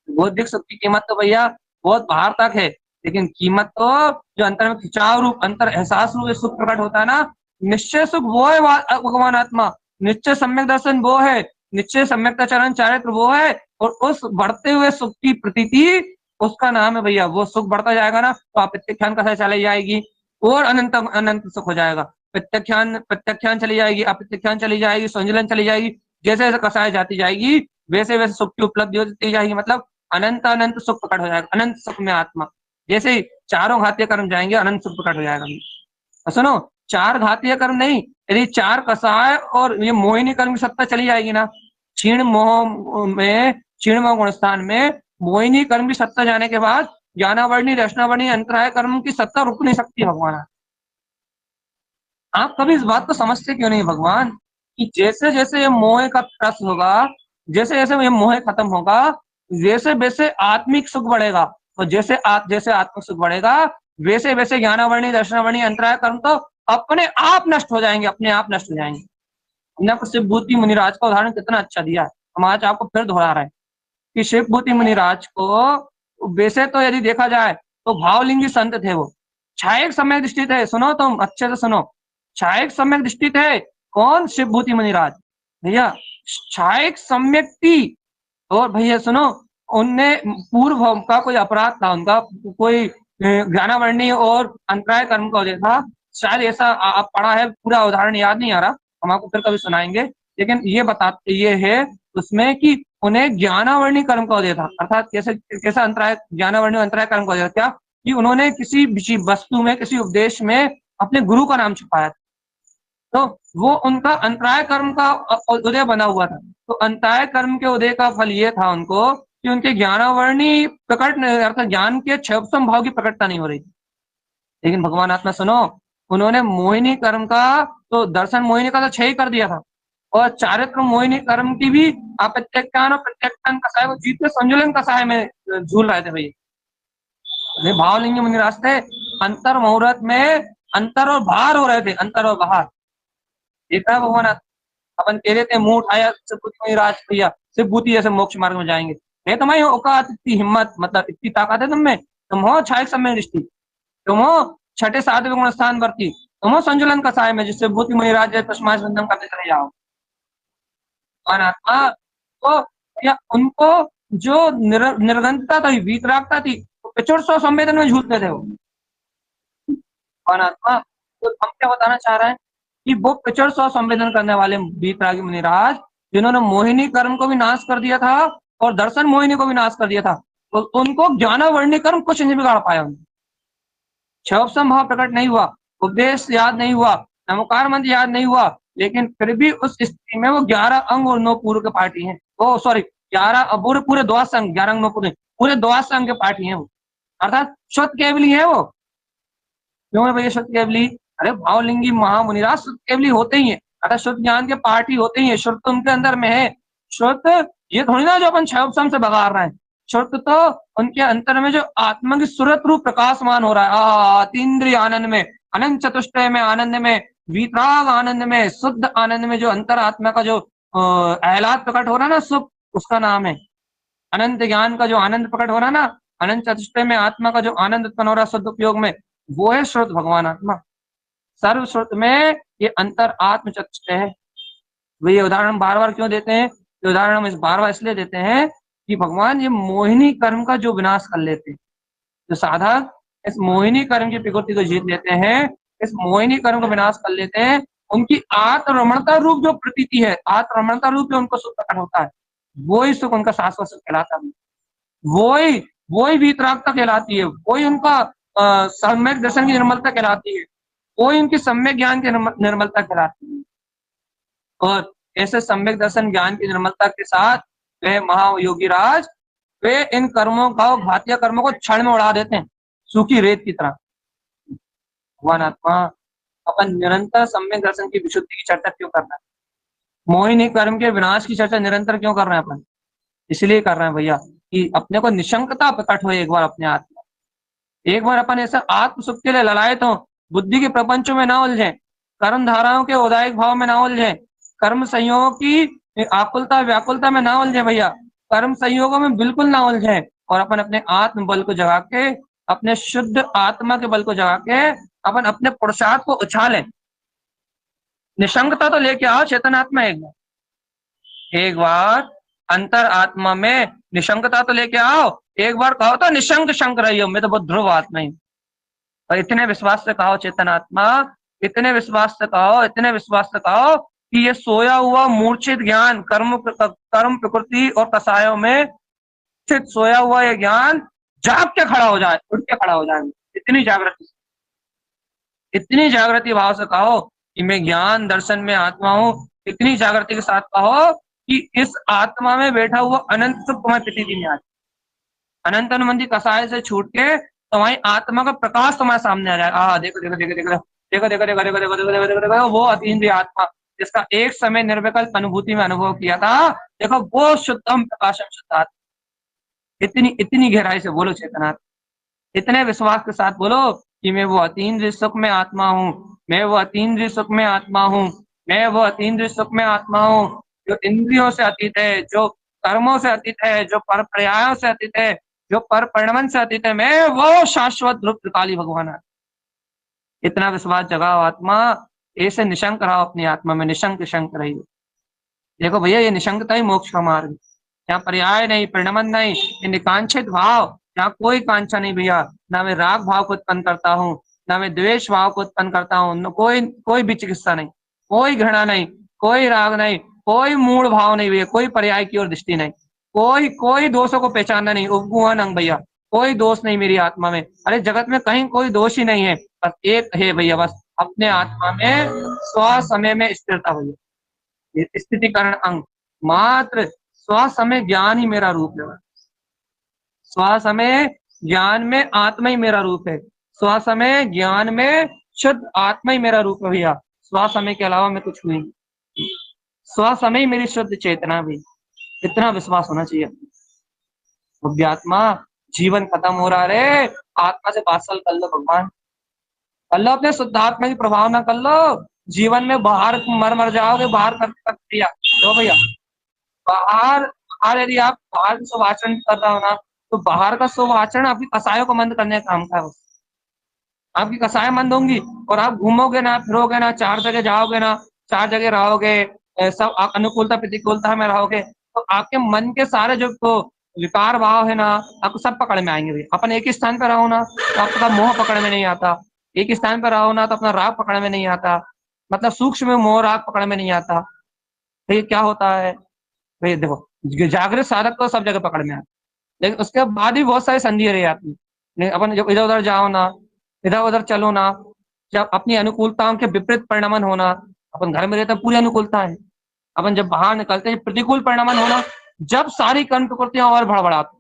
बौद्धिक सुख की कीमत तो भैया बहुत बाहर तक है, लेकिन कीमत तो जो अंतर में खिंचाव रूप अंतर एहसास रूप सुख प्रकट होता है ना, निश्चय सुख वो है भगवान आत्मा, निश्चय सम्यक दर्शन वो है, निश्चय सम्यक का चरण चारित्र वो है, और उस बढ़ते हुए सुख की प्रतीति उसका नाम है भैया। वो सुख बढ़ता जाएगा ना, तो आप प्रत्यख्यान कथा चली जाएगी और अनंत अनंत सुख हो जाएगा, प्रत्यख्यान चली जाएगी, अप्रत्यख्यान चली जाएगी, संजलन चली जाएगी, जैसे जैसे कसाई जाती जाएगी वैसे वैसे सुख की उपलब्धि होती जाएगी, मतलब अनंत अनंत सुख प्रकट हो जाएगा, अनंत सुख में आत्मा, जैसे ही चारों घातीय कर्म जाएंगे अनंत सुख प्रकट हो जाएगा। तो सुनो, चार घातीय कर्म नहीं, यदि चार कसाय और ये मोहिनी कर्म की सत्ता चली जाएगी ना, क्षीण मोह में, क्षीण मोह गुणस्थान में मोहिनी कर्म की सत्ता जाने के बाद ज्ञानावर्णी रचनावर्णी अंतराय कर्म की सत्ता रुक नहीं सकती भगवान। आप कभी इस बात को समझते क्यों नहीं भगवान, कि जैसे जैसे ये मोह का त्रस होगा, जैसे जैसे ये मोह खत्म होगा, वैसे वैसे आत्मिक सुख बढ़ेगा, और जैसे आत्मिक सुख बढ़ेगा वैसे वैसे ज्ञानावर्णी दर्शनावर्णी अंतराय कर्म तो अपने आप नष्ट हो जाएंगे, अपने आप नष्ट हो जाएंगे। हमने आपको शिवभूति मुनिराज का उदाहरण कितना अच्छा दिया है, हम आज आपको फिर दोहरा रहे हैं कि शिवभूति मुनिराज को वैसे तो यदि देखा जाए तो भावलिंगी संत थे, वो छायक सम्यक दृष्टि थे, सुनो तुम अच्छे से सुनो, छायक सम्यक दृष्टि थे, कौन? शिवभूति मुनिराज भैया, क्षायक सम्यक्ति। और भैया सुनो, उनने पूर्व का कोई अपराध था, उनका कोई ज्ञानावरणी और अंतराय कर्म का उदय था, शायद ऐसा आप पढ़ा है, पूरा उदाहरण याद नहीं आ रहा, हम आपको फिर कभी सुनाएंगे। लेकिन ये है उसमें कि उन्हें ज्ञानावरणी कर्म का उदय था, अर्थात कैसे कैसा अंतराय, ज्ञानावरणी अंतराय कर्म का उदय था क्या? कि उन्होंने किसी वस्तु में, किसी उपदेश में अपने गुरु का नाम छुपाया था, तो वो उनका अंतराय कर्म का उदय बना हुआ था। तो अंतराय कर्म के उदय का फल ये था उनको कि उनके ज्ञानावरणी प्रकट, अर्थात ज्ञान के क्षयपसम भाव की प्रकटता नहीं हो रही थी। लेकिन भगवान आत्मा सुनो, उन्होंने मोहिनी कर्म का तो दर्शन, मोहिनी का तो क्षय ही कर दिया था, और चारित्र मोहिनी कर्म की भी अप्रत्यक्षान और प्रत्यक्षान कसाय को जीत के संजुलन कसाय में झूल रहे थे भैया। भावलिंग मुनि रास्ते अंतर मुहूर्त में अंतर और बाहर हो रहे थे, अंतर और बाहर। देखा भगवान, अपन कह रहे थे मुंह उठाया शिवभूति राज भैया, शिवभूति जैसे मोक्ष मार्ग में जाएंगे। है तुम्हारी औकात, इतनी हिम्मत, मतलब इतनी ताकत है तुम में? तुम हो छायक समय दृष्टि, तुम हो छठे सातवें गुण स्थान वर्ती, तुम हो संजुलन कसाय में जिससे भूति मुनिराज तस्मात् बंधन करते चले जाओ। अनात्मा तो या उनको जो निर्गंतता थी, वीतरागता थी, वो पिछड़ सौ संवेदन में झूलते थे वो अनात्मा। तो हम क्या बताना चाह रहे हैं कि वो पिछड़ सौ संवेदन करने वाले वीतरागी मुनिराज, जिन्होंने मोहिनी कर्म को भी नाश कर दिया था और दर्शन मोहिनी को भी नाश कर दिया था, तो उनको ज्ञानावरणी कर्म कुछ नहीं बिगाड़ पाया। उन्हें क्षोभसम भाव प्रकट नहीं हुआ, उपदेश याद नहीं हुआ, नमोकार मंत्र याद नहीं हुआ, लेकिन फिर भी उस स्थिति में वो 11 अंग और 9 पूर्व के पार्टी हैं। ओ सॉरी, 11 पूरे द्वादश अंग, 11 अंग 9 पूरे द्वादश अंग के पार्टी हैं वो, अर्थात शुद्ध केवली है वो। क्यों है भैया शुद्ध केवली? अरे भावलिंगी महामुनिराज शुद्ध केवली होते ही है, अर्थात शुद्ध ज्ञान के पार्टी होते ही है, शुद्ध उनके अंदर में है। शुद्ध ये थोड़ी ना जो अपन क्षयोपम से बगार रहे हैं, शुद्ध तो उनके अंतर में जो आत्मा की सूरत रूप प्रकाशमान हो रहा है, अतीन्द्रिय आनंद में, अनंत चतुष्टय में आनंद में, वीतराग आनंद में, शुद्ध आनंद में, जो अंतर आत्मा का जो आह्लाद प्रकट हो रहा है ना, सुख, उसका नाम है अनंत ज्ञान का जो आनंद प्रकट हो रहा है ना, अनंत चतुष्टय में आत्मा का जो आनंद उत्पन्न हो रहा है शुद्ध उपयोग में, वो है श्रुत भगवान आत्मा। सर्वश्रुत में ये अंतर आत्म चतुष्टय है। ये उदाहरण बार बार क्यों देते हैं? ये उदाहरण हम इस बार बार इसलिए देते हैं कि भगवान ये मोहिनी कर्म का जो विनाश कर लेते हैं, जो साधक इस मोहिनी कर्म की प्रकृति को जीत लेते हैं, इस मोहिनी कर्म को विनाश कर लेते हैं, उनकी आत्मरमणता रूप जो प्रतीति है, आत्मरमणता रूप जो उनको सुख प्रकट होता है, वो ही सुख उनका शाश्वत सुख कहलाता है। वही वीतरागता कहलाती है, वही उनका सम्यक दर्शन की निर्मलता कहलाती है, वही उनकी सम्यक ज्ञान की निर्मलता कहलाती है। और ऐसे सम्यक दर्शन ज्ञान की निर्मलता के साथ वह महायोगी राज, वे इन कर्मों का, घातीय कर्मों को क्षण में उड़ा देते हैं, सूखी रेत की तरह। भगवान आत्मा, अपन निरंतर सम्यक दर्शन की विशुद्धि की चर्चा क्यों कर रहे हैं? मोहिनी कर्म के विनाश की चर्चा निरंतर क्यों कर रहे हैं अपन? इसलिए कर रहे हैं भैया कि अपने को निशंकता प्रकट हो एक बार अपने आत्मा, एक बार अपन ऐसा आत्म सुख के लिए ललायत हो, बुद्धि के प्रपंचों में ना उलझे, कर्म धाराओं के उदायिक भाव में ना उलझे, कर्म संयोगों की आकुलता व्याकुलता में ना उलझे भैया, कर्म संयोगों में बिल्कुल ना उलझे, और अपन अपने आत्म बल को जगा के, अपने शुद्ध आत्मा के बल को जगा के अपन अपने पुरुषार्थ को उछालें। निशंकता तो लेके आओ चेतन आत्मा, एक बार अंतर आत्मा में निशंकता तो लेके आओ, एक बार कहो तो निशंक शंक रही हो, मैं तो बहुत ध्रुव आत्मा ही। और इतने विश्वास से कहो चेतन आत्मा, इतने विश्वास से कहो, इतने विश्वास से कहो कि ये सोया हुआ मूर्छित ज्ञान, कर्म प्रकृति और कसायों में स्थित सोया हुआ ये ज्ञान जाग के खड़ा हो जाए, उठ के खड़ा हो जाए। इतनी जागृति, इतनी जागृति भाव से कहो कि मैं ज्ञान दर्शन में आत्मा हूँ, इतनी जागृति के साथ कहो कि इस आत्मा में बैठा हुआ अनंत सुख तुम्हारी प्रतीति में आ जाए, अनंत अनुबंधी कसाय से छूट के तुम्हारी आत्मा का प्रकाश तुम्हारे सामने आ जाए। देखो देखो देखो देखो देखो देखो देखो देखो देखो देखो देखो देखो वो अतीन्द्रिय आत्मा जिसका एक समय निर्विकल्प अनुभूति में अनुभव किया था, देखो वो शुद्धम प्रकाशम शुद्धात्मा। इतनी इतनी गहराई से बोलो चेतनात्, इतने विश्वास के साथ बोलो कि मैं वो अतीन्द्रिय सुख में आत्मा हूँ, मैं वो अतीन्द्रिय सुख में आत्मा हूँ, मैं वो अतीन्द्रिय सुख में आत्मा हूँ, जो इंद्रियों से अतीत है, जो कर्मों से अतीत है, जो पर पर्यायों से अतीत है, जो पर परिणमन से अतीत है, मैं वो शाश्वत ध्रुव त्रिकाली भगवान है। इतना विश्वास जगाओ आत्मा, ऐसे निशंक रहो अपनी आत्मा में, निशंक शंक रहिए। देखो भैया, ये निशंकता ही मोक्ष का मार्ग है। यहाँ पर्याय नहीं, परिणमन नहीं, ये निकांक्षित भाव, यहाँ कोई कांक्षा नहीं भैया। ना मैं राग भाव को उत्पन्न करता हूँ, ना मैं द्वेष भाव को उत्पन्न करता हूँ, न कोई कोई भी चिकित्सा नहीं, कोई घृणा नहीं, कोई राग नहीं, कोई मूड भाव नहीं भैया, कोई पर्याय की ओर दृष्टि नहीं, कोई कोई दोषों को पहचानना नहीं, उपगुण अंग भैया, कोई दोष नहीं मेरी आत्मा में। अरे जगत में कहीं कोई दोष ही नहीं है, बस एक है भैया, बस अपने आत्मा में स्व समय में स्थिरता भैया, स्थितिकरण अंग मात्र। स्व समय ज्ञान ही मेरा रूप है, स्व समय ज्ञान में आत्मा ही मेरा रूप है, स्व समय ज्ञान में शुद्ध आत्मा ही मेरा रूप है भैया। स्व समय के अलावा मैं कुछ नहीं, स्व समय ही मेरी शुद्ध चेतना भी। इतना विश्वास होना चाहिए। भव्यात्मा, जीवन खत्म हो रहा रे, आत्मा से वात्सल कर लो भगवान, कर लो अपने शुद्धात्मा की प्रभाव ना कर लो। जीवन में बाहर मर मर जाओगे, बाहर कर दिया तो भैया, बाहर बाहर यदि आप बाहर का शुभ आचरण कर रहे हो ना, तो बाहर का शुभ आचरण आपकी कसायों को मंद करने का काम का है। आपकी कसाय मंद होंगी और आप घूमोगे ना, फिरोगे ना, चार जगह जाओगे ना, चार जगह रहोगे, सब अनुकूलता प्रतिकूलता में रहोगे, तो आपके मन के सारे जो तो विकार भाव है ना, आपको सब पकड़ में आएंगे भैया। अपन एक ही स्थान पर रहो ना, तो आपका मोह पकड़ में नहीं आता। एक ही स्थान पर रहो ना, तो अपना राग पकड़ में नहीं आता, मतलब सूक्ष्म मोह राग पकड़ में नहीं आता। तो ये क्या होता है भैया, देखो जागृत साधक तो सब जगह पकड़ में आता, लेकिन उसके बाद भी बहुत सारी संधि रह जाती है। अपन जब इधर उधर जाओ ना, इधर उधर चलो ना, जब अपनी अनुकूलताओं के विपरीत परिणमन होना, अपन घर में रहते हैं पूरी अनुकूलता है, अपन जब बाहर निकलते हैं प्रतिकूल परिणमन होना, जब सारी कर्म प्रकृतियां और भड़बड़ाती,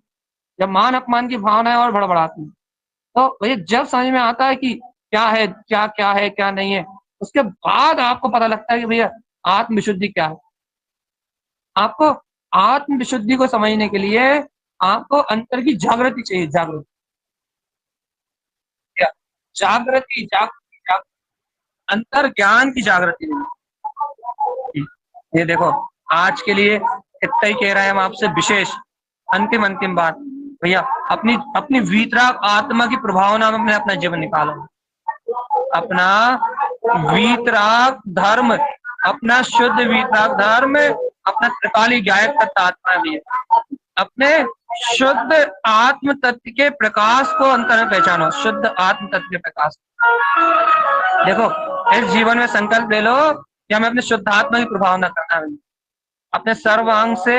जब मान अपमान की भावनाएं और भड़बड़ाती, तो भैया जब समझ में आता है कि क्या है, क्या क्या है, क्या नहीं है, उसके बाद आपको पता लगता है कि भैया आत्म विशुद्धि क्या है। आपको आत्म विशुद्धि को समझने के लिए आपको अंतर की जागृति चाहिए, जागृति, जागृति जागृति जागृति, अंतर ज्ञान की जागृति नहीं। ये देखो, आज के लिए इतना ही कह रहे हैं हम आपसे, विशेष अंतिम अंतिम बात भैया, अपनी अपनी वीतराग आत्मा की प्रभावना में अपना जीवन निकालो। अपना वीतराग धर्म, अपना शुद्ध वीतराग धर्म, अपना त्रिकाली गायक तत्व आत्मा भी है, अपने शुद्ध आत्म तत्व के प्रकाश को अंतर में पहचानो, शुद्ध आत्म तत्व के प्रकाश। देखो, इस जीवन में संकल्प ले लो कि हमें अपने शुद्ध आत्मा की प्रभावना करना है, अपने सर्वांग से,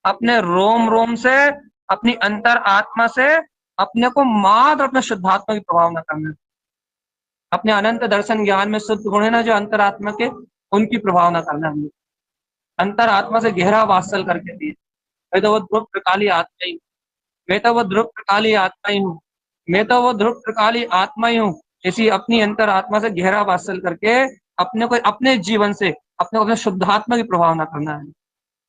अपने रोम रोम से, अपनी अंतर आत्मा से अपने को मात्र अपने शुद्धात्मा की प्रभावना करना है। अपने अनंत दर्शन ज्ञान में शुद्ध गुण है ना जो अंतरात्मा के, उनकी प्रभावना करना है। अंतर आत्मा से गहरा वात्सल करके दिए, मैं तो वो ध्रुव प्रकाली आत्मा ही, मैं तो वो ध्रुव प्रकाली आत्मा ही हूँ, मैं तो वो ध्रुव प्रकाली आत्मा ही हूँ। इसी अपनी अंतर आत्मा से गहरा वात्सल करके अपने को, अपने जीवन से अपने को अपने शुद्धात्मा की प्रभावना करना है,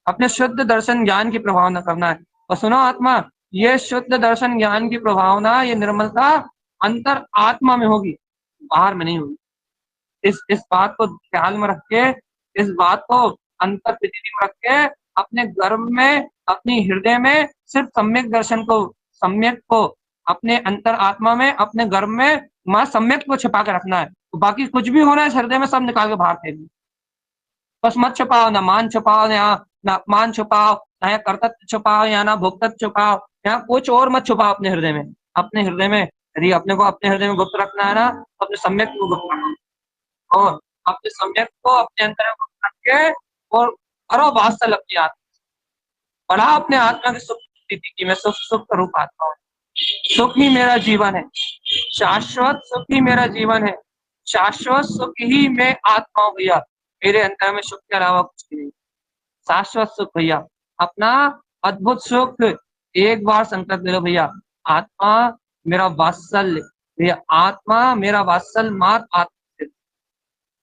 अपने शुद्ध दर्शन ज्ञान की प्रभावना करना है। और सुनो आत्मा, ये शुद्ध दर्शन ज्ञान की प्रभावना, ये निर्मलता अंतर आत्मा में होगी, बाहर में नहीं होगी। इस बात को ख्याल में रख के, इस बात को अंतर स्थिति में रख के, अपने गर्भ में, अपनी हृदय में सिर्फ सम्यक दर्शन को, सम्यक को अपने अंतर आत्मा में, अपने गर्भ में मां सम्यक को छिपा के रखना है। तो बाकी कुछ भी होना है इस हृदय में, सब निकाल के बाहर फेंक दो। बस मत छुपाओ, ना मान छुपाओ, ना अपमान छुपाओ, ना कर्तव्य छुपाओ, या ना भोक्तव्य छुपाओ, या कुछ और मत छुपाओ अपने हृदय में। अपने हृदय में यदि अपने को अपने हृदय में गुप्त रखना है ना, तो अपने सम्यक को गुप्त रखना, और अपने सम्यक को अपने अंतर में गुप्त रख के, और करो वात्सल अपनी आत्मा, बढ़ा अपने आत्मा की सुख स्थिति की, मैं सुख सुख रूप आत्मा हूँ, सुख ही मेरा जीवन है, शाश्वत सुख ही मेरा जीवन है, शाश्वत सुख ही मैं आत्मा हूँ भैया, मेरे अंतर में सुख के अलावा कुछ नहीं, शाश्वत सुख भैया, अपना अद्भुत सुख। एक बार संकल्प ले लो भैया, आत्मा मेरा वात्सल्य भैया, आत्मा मेरा वात्सल मात्र आत्मा,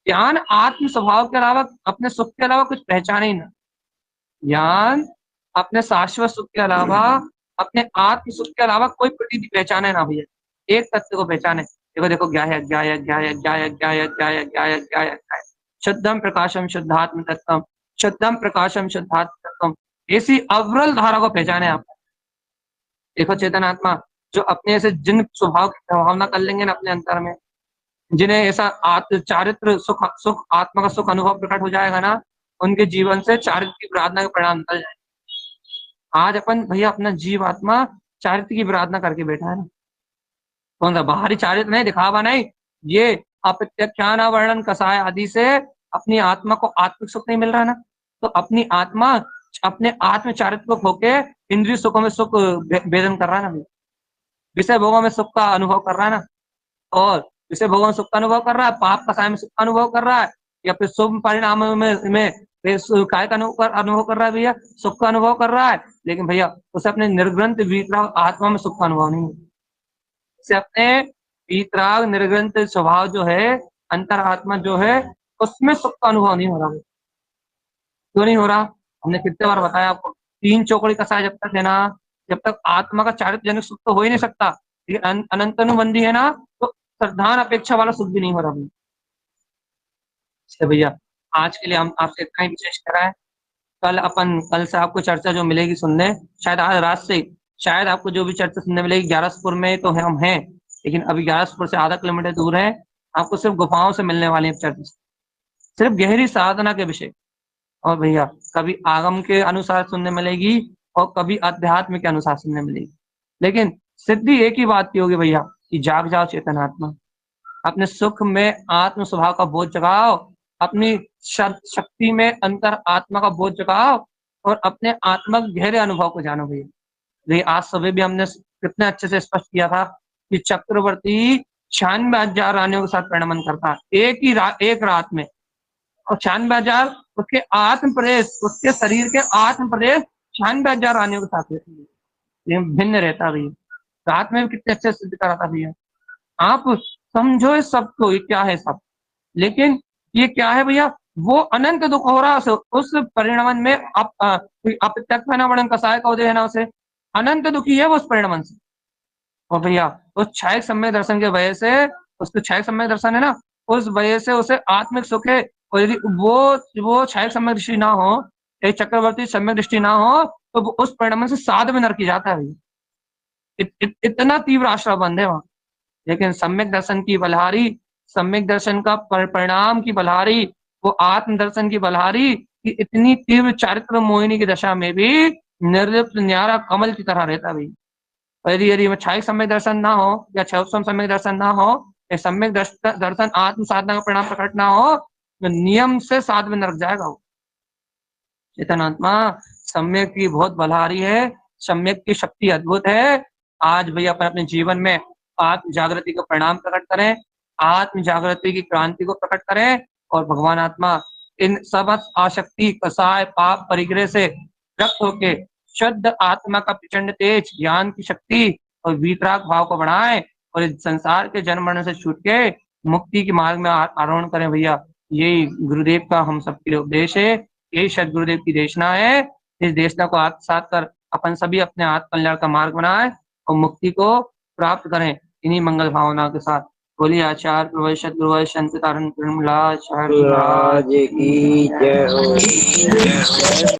ज्ञान आत्म स्वभाव के अलावा, अपने सुख के अलावा कुछ पहचाने ही ना, ज्ञान अपने शाश्वत सुख के अलावा, अपने आत्म सुख के अलावा कोई प्रतीति पहचाने ना भैया, एक तत्व को पहचाने। देखो देखो, ज्ञाय ज्ञाय ज्ञाय ज्ञाय ज्ञाय ज्ञाय ज्ञाय ज्ञाय, शुद्धम प्रकाशम शुद्धात्म तत्वम, शुद्धम प्रकाशम शुद्धात्म तत्वम, ऐसी अविरल धारा को पहचाने आप। देखो चेतन आत्मा जो अपने ऐसे जिन स्वभाव की भावना कर लेंगे ना अपने अंतर में, जिन्हें ऐसा चारित्र सुख सुख आत्मा का सुख अनुभव प्रकट हो जाएगा ना, उनके जीवन से चारित्र की प्रार्थना के परिणाम निकल जाए। आज अपन भैया अपना जीव आत्मा चारित्र की प्रार्थना करके बैठा है ना, कौन सा बाहरी चारित्र नहीं, दिखावा नहीं, ये अप्रत्याख्यान वर्णन कसाय आदि से अपनी आत्मा को आत्मिक सुख नहीं मिल रहा ना, तो अपनी आत्मा अपने आत्म चारित्र को खोके इंद्रिय सुखों में सुख भेदन कर रहा है ना, विषय भोगों में सुख का अनुभव कर रहा है ना, और विषय भोगों में सुख का अनुभव कर रहा है, पाप कसाय में सुख का अनुभव कर रहा है, या फिर शुभ परिणामों में काय का अनुभव कर रहा है भैया, सुख का अनुभव कर रहा है, लेकिन भैया उसे अपने निर्ग्रंथ वीतराग आत्मा में सुख का अनुभव नहीं है। उसे अपने वीतराग निर्ग्रंथ स्वभाव जो है, अंतरात्मा जो है, उसमें सुख का अनुभव नहीं हो रहा। क्यों नहीं हो रहा? हमने कितने बार बताया आपको, तीन चौकड़ी कसाय जब तक है ना, जब तक आत्मा का चारित्र जनिक सुख तो हो ही नहीं सकता, लेकिन अनंत अनुबंधी है ना, तो श्रद्धान अपेक्षा वाला सुख भी नहीं हो रहा भैया। भैया आज के लिए हम आपसे इतना ही विशेष करा है। कल से आपको चर्चा जो मिलेगी सुनने, शायद आज रात से शायद आपको जो भी चर्चा सुनने मिलेगी, ग्यारसपुर में तो हम हैं, लेकिन अभी ग्यारसपुर से आधा किलोमीटर दूर है, आपको सिर्फ गुफाओं से मिलने वाली चर्चा, सिर्फ गहरी साधना के विषय। और भैया कभी आगम के अनुसार सुनने मिलेगी और कभी अध्यात्म के अनुसार सुनने मिलेगी, लेकिन सिद्धि एक ही बात की होगी भैया कि जाग जाओ चेतनात्मा, अपने सुख में आत्म स्वभाव का बोध जगाओ, अपनी शक्ति में अंतर आत्मा का बोध जगाओ, और अपने आत्मा के गहरे अनुभव को जानो भैया। आज सुबह भी हमने कितने अच्छे से स्पष्ट किया था कि चक्रवर्ती 96,000 रानियों के साथ परिणमन करता है एक रात में, और 96,000 उसके आत्म प्रदेश, उसके शरीर के आत्म प्रदेश 96,000 रानियों के साथ भिन्न रहता भैया। रात में भी कितने अच्छे सिद्ध करा था भैया। आप समझो इस सब को, ये क्या है सब, लेकिन ये क्या है भैया, वो अनंत दुख हो रहा है उस परिणमन में, अप्रत्यक्ष कसाय का उदय है ना, उसे अनंत दुखी है वो उस परिणमन से। और भैया उस क्षयिक सम्यक दर्शन के वजह से, उसको क्षयिक सम्यक दर्शन है ना, उस वजह से उसे आत्मिक सुख है। और यदि वो क्षयिक सम्यक दृष्टि ना हो, एक चक्रवर्ती सम्यक दृष्टि ना हो, तो वो उस परिणमन से साध में नरकी जाता है। इतना तीव्र आश्रय बंद है वहां। लेकिन सम्यक दर्शन की बलहारी, सम्यक दर्शन का परिणाम की बलहारी, वो आत्म दर्शन की बलहारी कि इतनी तीव्र चारित्र मोहिनी की दशा में भी निर्लिप्त न्यारा कमल की तरह रहता भी। यदि क्षयिक सम्यक दर्शन ना हो या क्षयोत्सम सम्यक दर्शन ना हो, या सम्यक दर्शन आत्म साधना का परिणाम प्रकट ना हो, तो नियम से साध में नरक जाएगा वो। चेतनात्मा सम्यक की बहुत बलहारी है, सम्यक की शक्ति अद्भुत है। आज भैया अपन अपने जीवन में आत्म जागृति का परिणाम प्रकट करें, आत्म जागृति की क्रांति को प्रकट करें, और भगवान आत्मा इन सब आशक्ति कसाय पाप परिग्रह से रक्त होके शुद्ध आत्मा का प्रचंड तेज, ज्ञान की शक्ति और वीतराग भाव को बढ़ाएं, और इस संसार के जन्म मरण से छूट के मुक्ति के मार्ग में आरोहण करें भैया। यही गुरुदेव का हम सबके लिए उपदेश है, यही सदगुरुदेव की देशना है। इस देशना को आत्मसात कर अपन सभी अपने आत्म कल्याण का मार्ग बनाएं और मुक्ति को प्राप्त करें, इन्हीं मंगल भावना के साथ। बोलिए आचार्य प्रभु सद्गुरु संत तारण की जय हो।